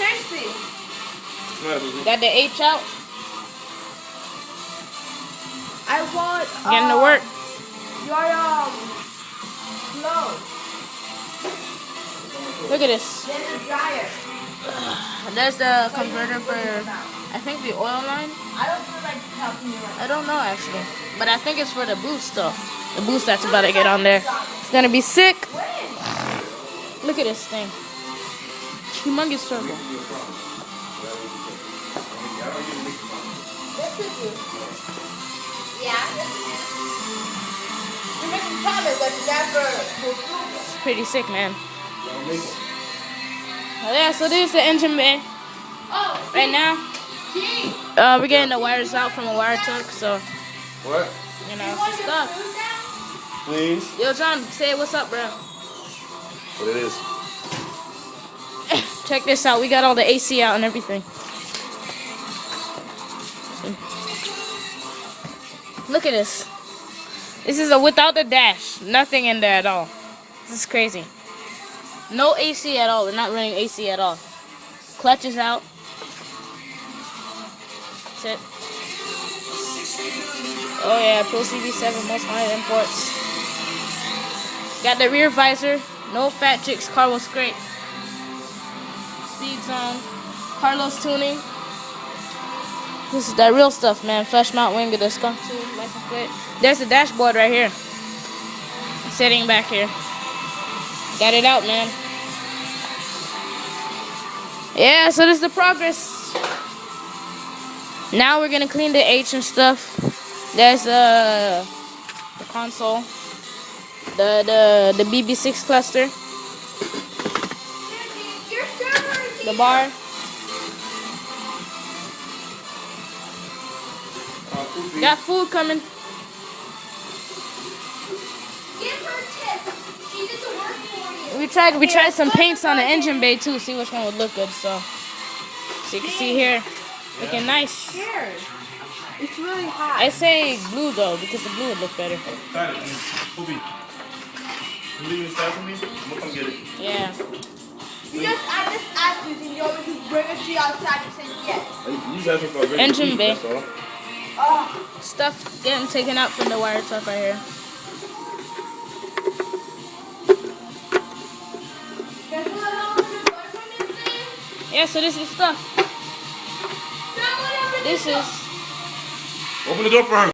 seriously. Got the H out. I want Getting to work. your clothes. Look at this. Then the dryer. There's the converter for, I think, the oil line. I don't feel like helping you right now. I don't know actually, but I think it's for the boost though. The boost that's about to get on there. It's gonna be sick. Look at this thing. Humongous turbo. Yeah. You're making promise but you never fulfill it. It's pretty sick, man. Oh, yeah, so this is the engine bay. Oh, Right now, we're getting the wires out from a wire truck, so What? you know, it's the stuff. Please. Yo, John, say what's up, bro. What it is? Check this out. We got all the AC out and everything. Look at this. This is a without the dash. Nothing in there at all. This is crazy. No AC at all. We're not running AC at all. Clutch is out. That's it. Oh yeah, Pro CB7, most high imports. Got the rear visor. No fat chicks. Car was great. Speed zone. Carlos tuning. This is that real stuff, man. Flash mount wing with the skunk tube, license plate. There's the dashboard right here. Sitting back here. Got it out, man. Yeah, so this is the progress. Now we're gonna clean the H and stuff. There's the console, the BB6 cluster, the bar. Got food coming. give her tips. She did the work for you. We tried some paints on the engine bay too. See which one would look good. So you can see here, looking nice. Here. It's really hot. I say blue though because the blue would look better. Got it. Poopy. You leaving this stuff for me? I'm gonna come get it. Yeah. I just asked you, and you want me to bring it to you outside. You said yes. You just asking for a regular Engine beef, bay. that's all. Oh. Stuff getting taken out from the wire truck right here. Yeah, so this is stuff. This is Open the door for her.